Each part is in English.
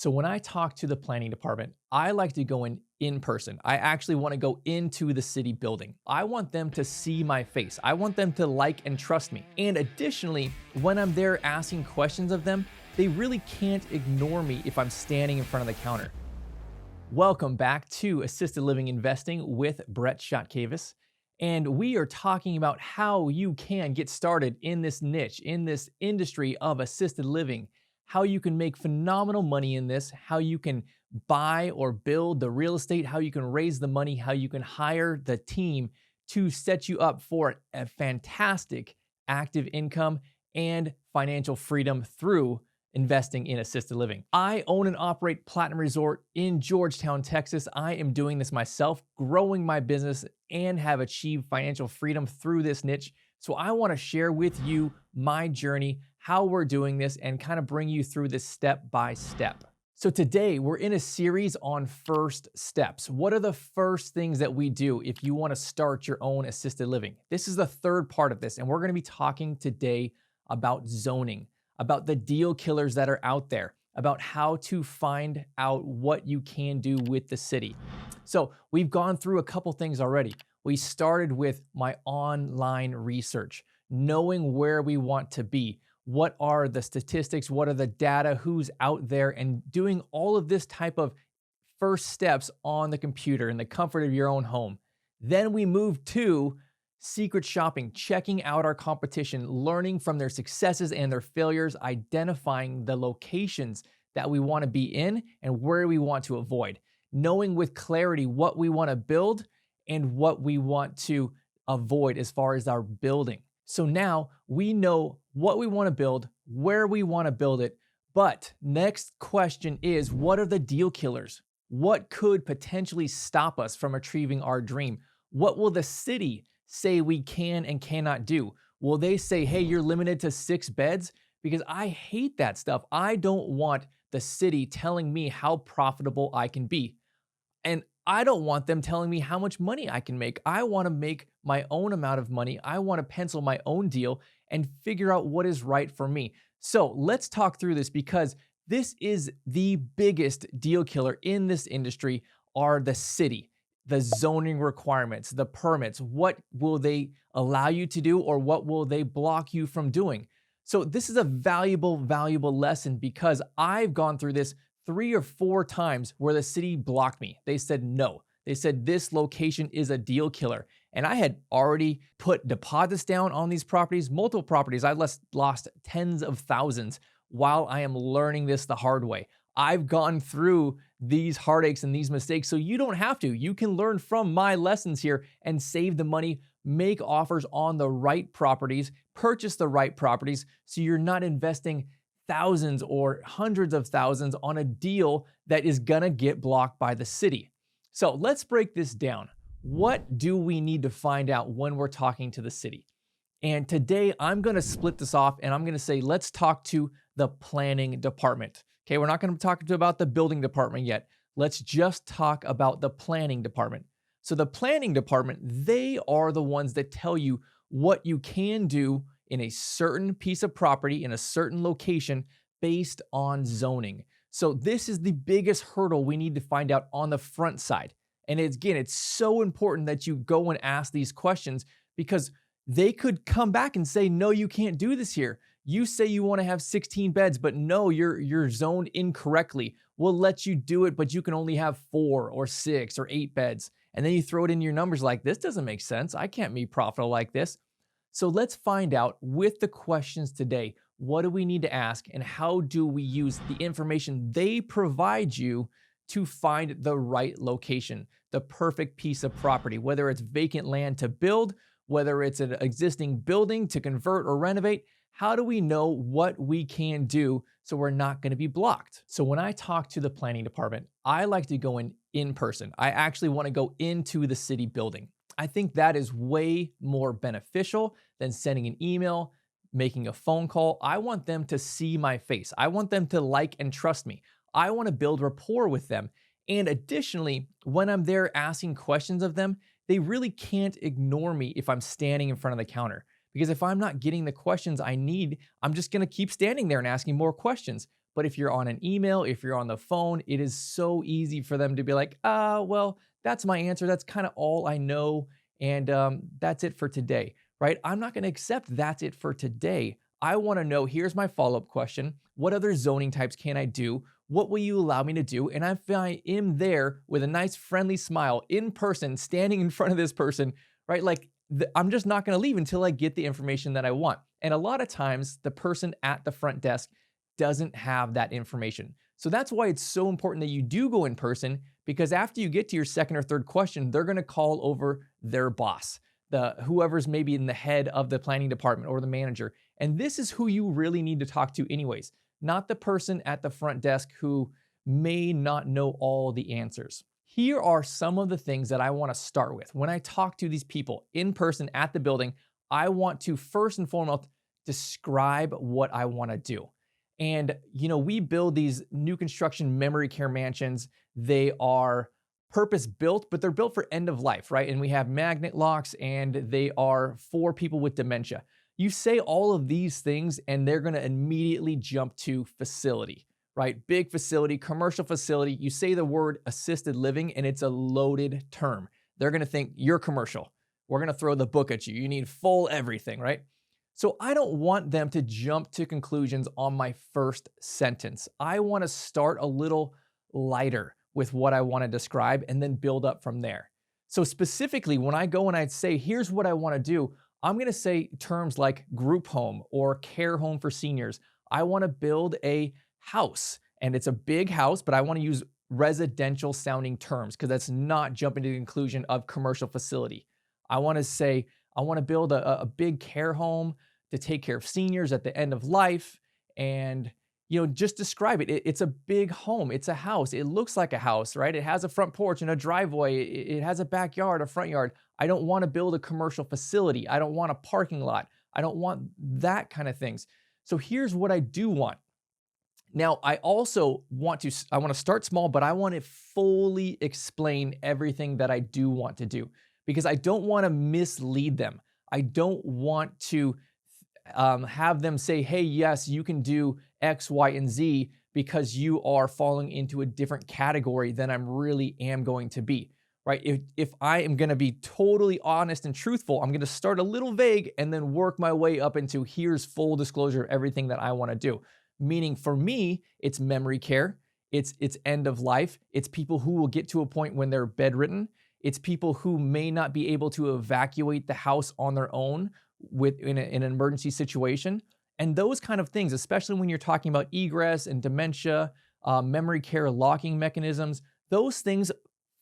So when I talk to the planning department, I like to go in person. I actually want to go into the city building. I want them to see my face. I want them to like and trust me. And additionally, when I'm there asking questions of them, they really can't ignore me if I'm standing in front of the counter. Welcome back to Assisted Living Investing with Brett Chotkevys. And we are talking about how you can get started in this niche, in this industry of assisted living, how you can make phenomenal money in this, how you can buy or build the real estate, how you can raise the money, how you can hire the team to set you up for a fantastic active income and financial freedom through investing in assisted living. I own and operate Platinum Resort in Georgetown, Texas. I am doing this myself, growing my business, and have achieved financial freedom through this niche. So I want to share with you my journey, how we're doing this, and kind of bring you through this step by step. So today we're in a series on first steps. What are the first things that we do if you want to start your own assisted living? This is the third part of this, and we're going to be talking today about zoning, about the deal killers that are out there, about how to find out what you can do with the city. So we've gone through a couple things already. We started with my online research, knowing where we want to be, what are the statistics, what are the data, who's out there, and doing all of this type of first steps on the computer in the comfort of your own home. Then we moved to secret shopping, checking out our competition, learning from their successes and their failures, identifying the locations that we want to be in and where we want to avoid, knowing with clarity what we want to build and what we want to avoid as far as our building. So now we know what we want to build, where we want to build it. But next question is, what are the deal killers? What could potentially stop us from achieving our dream? What will the city say we can and cannot do? Will they say, hey, you're limited to 6 beds? Because I hate that stuff. I don't want the city telling me how profitable I can be. And I don't want them telling me how much money I can make. I want to make my own amount of money. I want to pencil my own deal and figure out what is right for me. So let's talk through this, because this is the biggest deal killer in this industry are the city, the zoning requirements, the permits. What will they allow you to do, or what will they block you from doing? So this is a valuable lesson, because I've gone through this 3 or 4 times where the city blocked me. They said no. They said this location is a deal killer. And I had already put deposits down on these properties, multiple properties. I lost tens of thousands while I am learning this the hard way. I've gone through these heartaches and these mistakes, so you don't have to. You can learn from my lessons here and save the money, make offers on the right properties, purchase the right properties, so you're not investing thousands or hundreds of thousands on a deal that is gonna get blocked by the city. So let's break this down. What do we need to find out when we're talking to the city? And today I'm gonna split this off and I'm gonna say, let's talk to the planning department. Okay, we're not gonna talk about the building department yet. Let's just talk about the planning department. So the planning department, they are the ones that tell you what you can do in a certain piece of property in a certain location based on zoning. So this is the biggest hurdle we need to find out on the front side. And it's so important that you go and ask these questions, because they could come back and say, no, you can't do this here. You say you want to have 16 beds, but no, you're zoned incorrectly. We'll let you do it, but you can only have 4 or 6 or 8 beds. And then you throw it in your numbers like, this doesn't make sense. I can't be profitable like this. So let's find out with the questions today, what do we need to ask and how do we use the information they provide you to find the right location, the perfect piece of property, whether it's vacant land to build, whether it's an existing building to convert or renovate. How do we know what we can do so we're not going to be blocked? So when I talk to the planning department, I like to go in person. I actually want to go into the city building. I think that is way more beneficial than sending an email, making a phone call. I want them to see my face. I want them to like and trust me. I want to build rapport with them. And additionally, when I'm there asking questions of them, they really can't ignore me if I'm standing in front of the counter. Because if I'm not getting the questions I need, I'm just going to keep standing there and asking more questions. But if you're on an email, if you're on the phone, it is so easy for them to be like, well, that's my answer. That's kind of all I know. And that's it for today, right? I'm not going to accept that's it for today. I want to know, here's my follow-up question. What other zoning types can I do? What will you allow me to do? And if I am there with a nice friendly smile in person, standing in front of this person, right? Like I'm just not going to leave until I get the information that I want. And a lot of times the person at the front desk doesn't have that information. So that's why it's so important that you do go in person, because after you get to your second or third question, they're going to call over their boss, whoever's maybe in the head of the planning department or the manager. And this is who you really need to talk to anyways, not the person at the front desk who may not know all the answers. Here are some of the things that I want to start with. When I talk to these people in person at the building, I want to first and foremost describe what I want to do. And, we build these new construction memory care mansions. They are purpose built, but they're built for end of life, right? And we have magnet locks and they are for people with dementia. You say all of these things and they're going to immediately jump to facility, right? Big facility, commercial facility. You say the word assisted living and it's a loaded term. They're going to think you're commercial. We're going to throw the book at you. You need full everything, right? So I don't want them to jump to conclusions on my first sentence. I want to start a little lighter with what I want to describe and then build up from there. So specifically, when I go and I say, here's what I want to do, I'm going to say terms like group home or care home for seniors. I want to build a house, and it's a big house, but I want to use residential sounding terms because that's not jumping to the conclusion of commercial facility. I want to say, I want to build a big care home to take care of seniors at the end of life and, just describe it. It's a big home. It's a house. It looks like a house, right? It has a front porch and a driveway. It has a backyard, a front yard. I don't want to build a commercial facility. I don't want a parking lot. I don't want that kind of things. So here's what I do want. Now, I also want to start small, but I want to fully explain everything that I do want to do because I don't want to mislead them. I don't want to have them say, hey, yes, you can do X, Y, and Z because you are falling into a different category than I really am going to be, right? If I am going to be totally honest and truthful, I'm going to start a little vague and then work my way up into here's full disclosure of everything that I want to do. Meaning for me, it's memory care, it's end of life, it's people who will get to a point when they're bedridden, it's people who may not be able to evacuate the house on their own in an emergency situation. And those kind of things, especially when you're talking about egress and dementia, memory care locking mechanisms, those things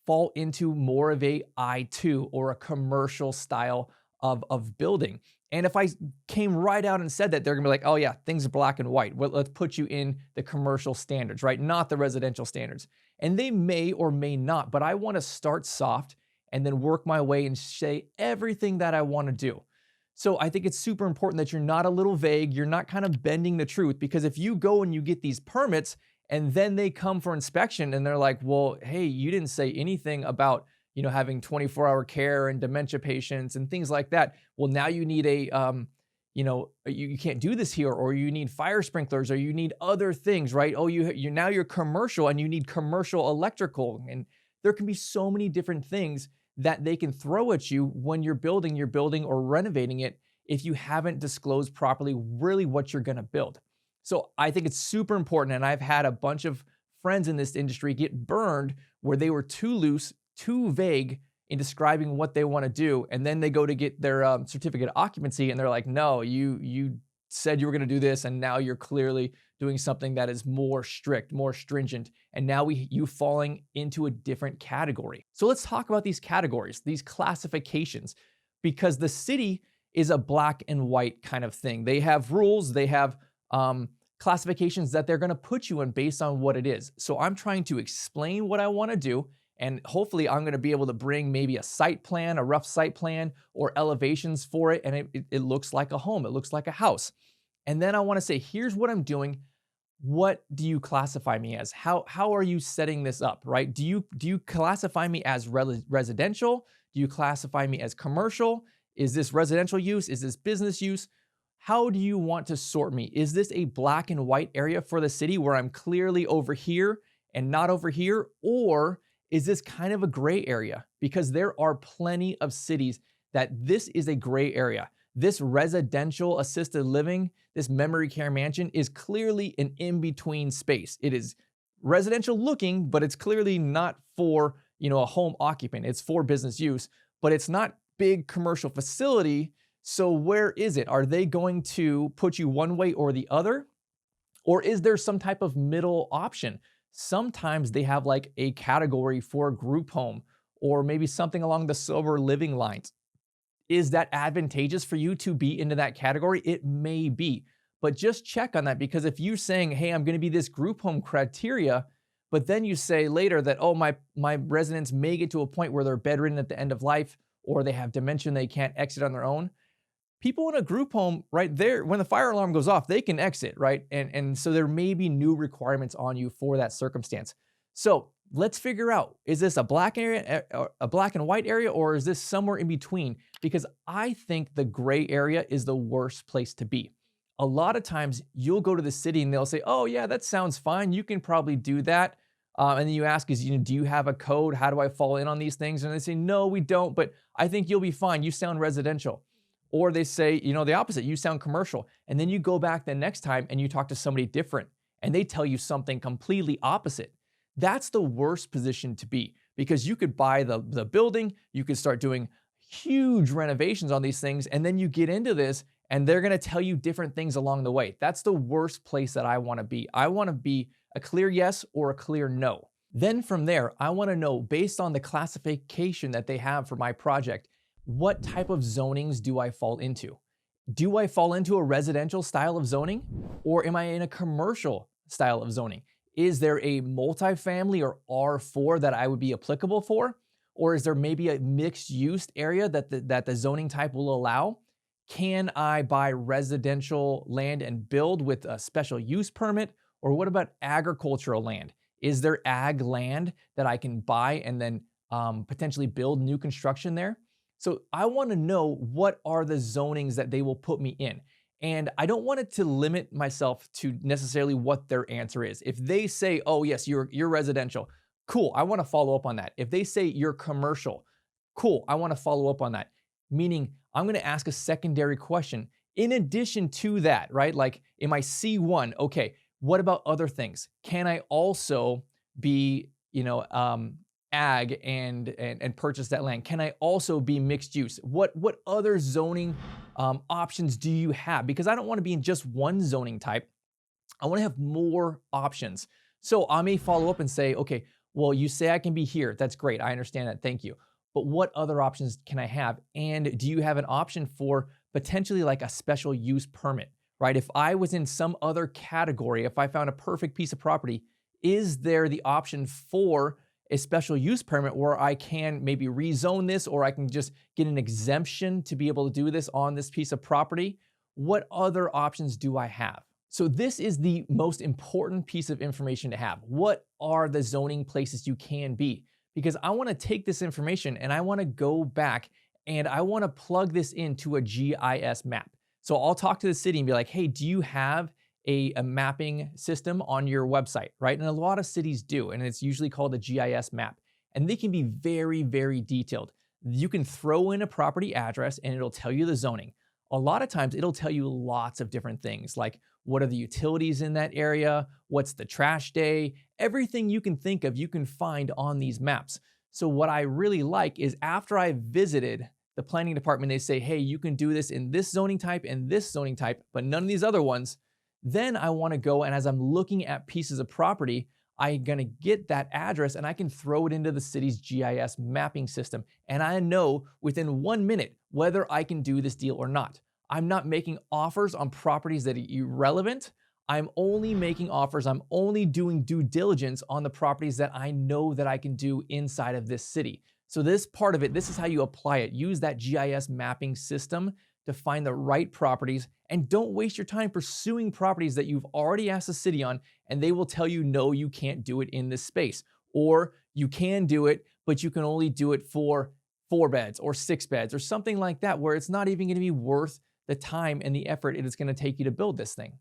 fall into more of a I2 or a commercial style of building. And if I came right out and said that, they're gonna be like, oh yeah, things are black and white. Well, let's put you in the commercial standards, right? Not the residential standards. And they may or may not, but I wanna start soft and then work my way and say everything that I wanna do. So I think it's super important that you're not a little vague, you're not kind of bending the truth, because if you go and you get these permits and then they come for inspection and they're like, well, hey, you didn't say anything about, having 24-hour care and dementia patients and things like that. Well, now you need you can't do this here, or you need fire sprinklers, or you need other things, right? Oh, you're commercial and you need commercial electrical. And there can be so many different things that they can throw at you when you're building your building or renovating it if you haven't disclosed properly really what you're going to build. So I think it's super important. And I've had a bunch of friends in this industry get burned where they were too loose, too vague in describing what they want to do. And then they go to get their certificate of occupancy and they're like, no, you said you were going to do this. And now you're clearly doing something that is more strict, more stringent. And now you falling into a different category. So let's talk about these categories, these classifications, because the city is a black and white kind of thing. They have rules, they have classifications that they're going to put you in based on what it is. So I'm trying to explain what I want to do. And hopefully I'm going to be able to bring maybe a site plan, a rough site plan, or elevations for it. And it looks like a home. It looks like a house. And then I want to say, here's what I'm doing. What do you classify me as? How are you setting this up, right? Do you classify me as residential? Do you classify me as commercial? Is this residential use? Is this business use? How do you want to sort me? Is this a black and white area for the city where I'm clearly over here and not over here? Or is this kind of a gray area? Because there are plenty of cities that this is a gray area. This residential assisted living, this memory care mansion is clearly an in-between space. It is residential looking, but it's clearly not for, a home occupant. It's for business use, but it's not big commercial facility. So where is it? Are they going to put you one way or the other? Or is there some type of middle option? Sometimes they have like a category for a group home or maybe something along the sober living lines. Is that advantageous for you to be into that category? It may be, but just check on that, because if you're saying, hey, I'm going to be this group home criteria, but then you say later that, oh, my residents may get to a point where they're bedridden at the end of life or they have dementia, they can't exit on their own. People in a group home right there, when the fire alarm goes off, they can exit, right? And so there may be new requirements on you for that circumstance. So let's figure out, is this a black and white area, or is this somewhere in between? Because I think the gray area is the worst place to be. A lot of times you'll go to the city and they'll say, oh yeah, that sounds fine. You can probably do that. And then you ask, do you have a code? How do I fall in on these things? And they say, no, we don't, but I think you'll be fine. You sound residential. Or they say, the opposite, you sound commercial. And then you go back the next time and you talk to somebody different and they tell you something completely opposite. That's the worst position to be, because you could buy the building, you could start doing huge renovations on these things, and then you get into this and they're gonna tell you different things along the way. That's the worst place that I wanna be. I wanna be a clear yes or a clear no. Then from there, I wanna know, based on the classification that they have for my project, what type of zonings do I fall into? Do I fall into a residential style of zoning, or am I in a commercial style of zoning? Is there a multifamily or R4 that I would be applicable for? Or is there maybe a mixed use area that the zoning type will allow? Can I buy residential land and build with a special use permit? Or what about agricultural land? Is there ag land that I can buy and then potentially build new construction there? So I want to know, what are the zonings that they will put me in? And I don't want it to limit myself to necessarily what their answer is. If they say, oh yes, you're residential, cool, I want to follow up on that. If they say you're commercial, cool, I want to follow up on that. Meaning I'm going to ask a secondary question in addition to that, right? Like, am I C1? Okay, what about other things? Can I also be, ag and purchase that land? Can I also be mixed use? What other zoning options do you have? Because I don't want to be in just one zoning type. I want to have more options. So I may follow up and say, okay, well, you say I can be here. That's great. I understand that. Thank you. But what other options can I have? And do you have an option for potentially like a special use permit, right? If I was in some other category, if I found a perfect piece of property, is there the option for a special use permit where I can maybe rezone this, or I can just get an exemption to be able to do this on this piece of property? What other options do I have? So this is the most important piece of information to have. What are the zoning places you can be? Because I want to take this information and I want to go back and I want to plug this into a GIS map. So I'll talk to the city and be like, hey, do you have a mapping system on your website, right? And a lot of cities do, and it's usually called a GIS map. And they can be very, very detailed. You can throw in a property address and it'll tell you the zoning. A lot of times it'll tell you lots of different things, like what are the utilities in that area, what's the trash day, everything you can think of, you can find on these maps. So what I really like is, after I visited the planning department, they say, hey, you can do this in this zoning type and this zoning type, but none of these other ones. Then I want to go, and as I'm looking at pieces of property, I'm going to get that address and I can throw it into the city's GIS mapping system. And I know within 1 minute whether I can do this deal or not. I'm not making offers on properties that are irrelevant. I'm only making offers, I'm only doing due diligence on the properties that I know that I can do inside of this city. So this part of it, this is how you apply it. Use that GIS mapping system to find the right properties, and don't waste your time pursuing properties that you've already asked the city on and they will tell you, no, you can't do it in this space. Or you can do it, but you can only do it for 4 beds or 6 beds or something like that, where it's not even going to be worth the time and the effort it is going to take you to build this thing.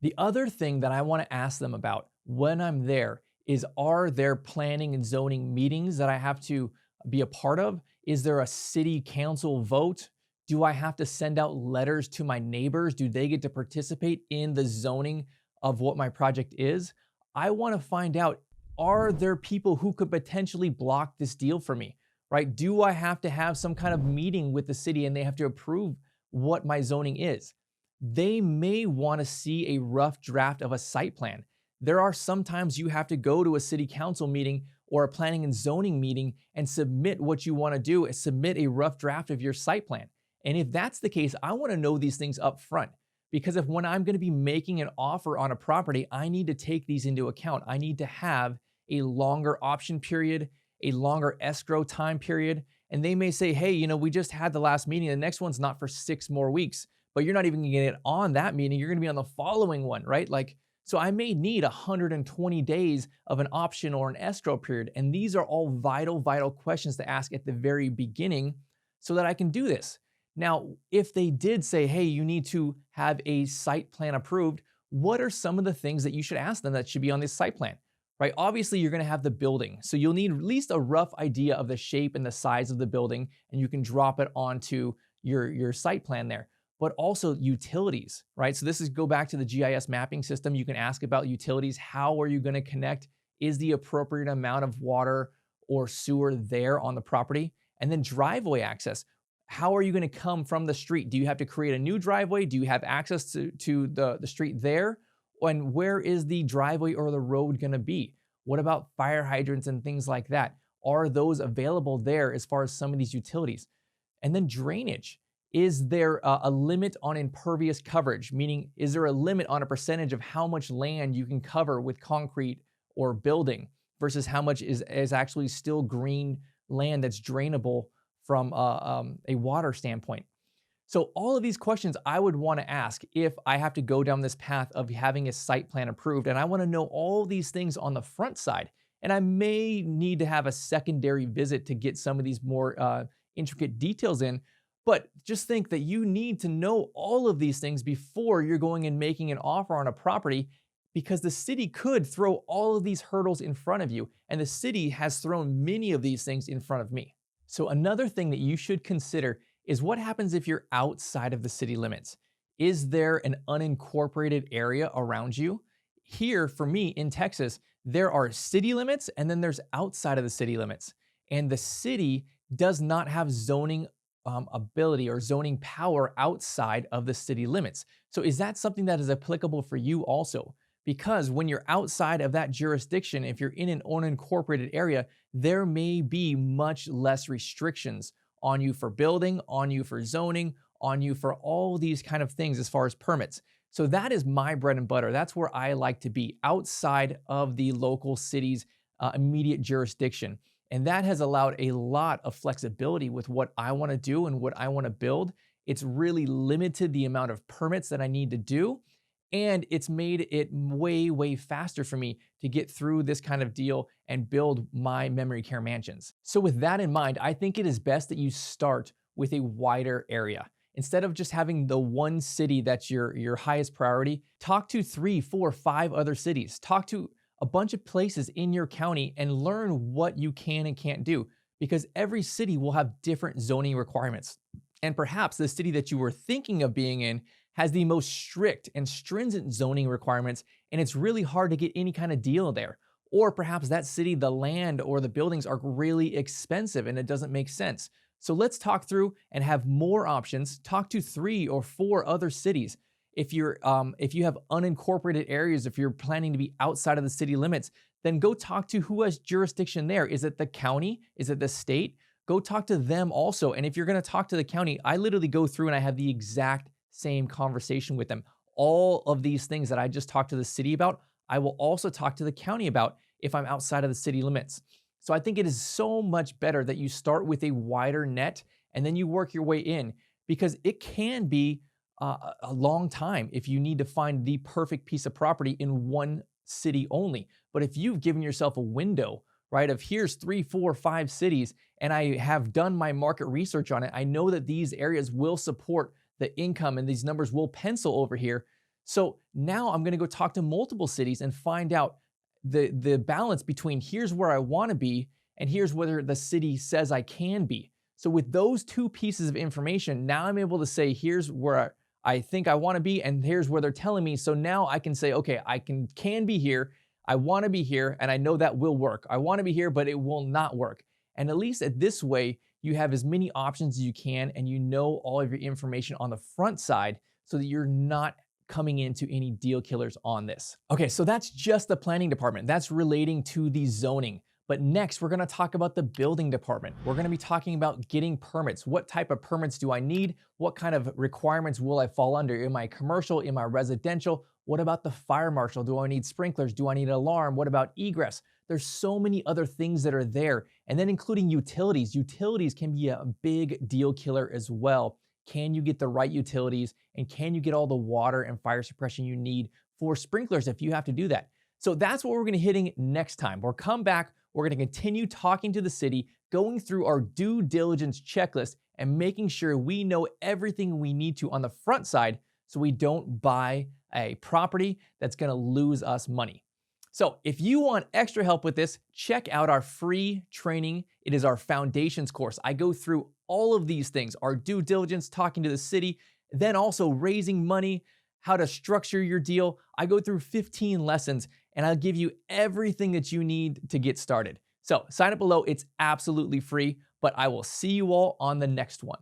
The other thing that I want to ask them about when I'm there is, are there planning and zoning meetings that I have to be a part of? Is there a city council vote? Do I have to send out letters to my neighbors? Do they get to participate in the zoning of what my project is? I want to find out, are there people who could potentially block this deal for me, right? Do I have to have some kind of meeting with the city and they have to approve what my zoning is? They may want to see a rough draft of a site plan. There are sometimes you have to go to a city council meeting or a planning and zoning meeting and submit what you want to do, and submit a rough draft of your site plan. And if that's the case, I want to know these things up front, because if when I'm going to be making an offer on a property, I need to take these into account. I need to have a longer option period, a longer escrow time period. And they may say, hey, we just had the last meeting. The next one's not for 6 more weeks, but you're not even going to get on that meeting. You're going to be on the following one, right? So I may need 120 days of an option or an escrow period. And these are all vital, vital questions to ask at the very beginning so that I can do this. Now, if they did say, hey, you need to have a site plan approved, what are some of the things that you should ask them that should be on this site plan, right? Obviously, you're going to have the building. So you'll need at least a rough idea of the shape and the size of the building, and you can drop it onto your site plan there. But also utilities, right? So this is go back to the GIS mapping system. You can ask about utilities. How are you going to connect? Is the appropriate amount of water or sewer there on the property? And then driveway access. How are you going to come from the street? Do you have to create a new driveway? Do you have access to the street there? And where is the driveway or the road going to be? What about fire hydrants and things like that? Are those available there as far as some of these utilities? And then drainage. Is there a limit on impervious coverage? Meaning, is there a limit on a percentage of how much land you can cover with concrete or building versus how much is actually still green land that's drainable from a water standpoint? So all of these questions I would want to ask if I have to go down this path of having a site plan approved. And I want to know all these things on the front side. And I may need to have a secondary visit to get some of these more intricate details in. But just think that you need to know all of these things before you're going and making an offer on a property, because the city could throw all of these hurdles in front of you. And the city has thrown many of these things in front of me. So another thing that you should consider is what happens if you're outside of the city limits. Is there an unincorporated area around you? Here, for me in Texas, there are city limits and then there's outside of the city limits. And the city does not have zoning ability or zoning power outside of the city limits. So is that something that is applicable for you also? Because when you're outside of that jurisdiction, if you're in an unincorporated area, there may be much less restrictions on you for building, on you for zoning, on you for all these kind of things as far as permits. So that is my bread and butter. That's where I like to be, outside of the local city's immediate jurisdiction. And that has allowed a lot of flexibility with what I want to do and what I want to build. It's really limited the amount of permits that I need to do. And it's made it way, way faster for me to get through this kind of deal and build my memory care mansions. So with that in mind, I think it is best that you start with a wider area. Instead of just having the one city that's your highest priority, talk to 3, 4, 5 other cities. Talk to a bunch of places in your county and learn what you can and can't do, because every city will have different zoning requirements. And perhaps the city that you were thinking of being in has the most strict and stringent zoning requirements, and it's really hard to get any kind of deal there. Or perhaps that city, the land or the buildings are really expensive and it doesn't make sense. So let's talk through and have more options. Talk to 3 or 4 other cities. If you have unincorporated areas, if you're planning to be outside of the city limits, then go talk to who has jurisdiction there. Is it the county? Is it the state? Go talk to them also. And if you're going to talk to the county, I literally go through and I have the exact same conversation with them. All of these things that I just talked to the city about, I will also talk to the county about if I'm outside of the city limits. So I think it is so much better that you start with a wider net and then you work your way in, because it can be a long time if you need to find the perfect piece of property in one city only. But if you've given yourself a window, right, of here's 3, 4, 5 cities, and I have done my market research on it, I know that these areas will support the income and these numbers will pencil over here. So now I'm gonna go talk to multiple cities and find out the balance between here's where I wanna be and here's where the city says I can be. So with those two pieces of information, now I'm able to say, here's where I think I wanna be, and here's where they're telling me. So now I can say, okay, I can be here, I wanna be here, and I know that will work. I wanna be here, but it will not work. And at least at this way, you have as many options as you can, and you know all of your information on the front side so that you're not coming into any deal killers on this. Okay, so that's just the planning department. That's relating to the zoning. But next, we're gonna talk about the building department. We're gonna be talking about getting permits. What type of permits do I need? What kind of requirements will I fall under? Am I commercial? Am I residential? What about the fire marshal? Do I need sprinklers? Do I need an alarm? What about egress? There's so many other things that are there. And then including utilities. Utilities can be a big deal killer as well. Can you get the right utilities? And can you get all the water and fire suppression you need for sprinklers if you have to do that? So that's what we're gonna hitting next time. We'll come back, we're gonna continue talking to the city, going through our due diligence checklist and making sure we know everything we need to on the front side so we don't buy a property that's gonna lose us money. So if you want extra help with this, check out our free training. It is our foundations course. I go through all of these things, our due diligence, talking to the city, then also raising money, how to structure your deal. I go through 15 lessons and I'll give you everything that you need to get started. So sign up below, it's absolutely free, but I will see you all on the next one.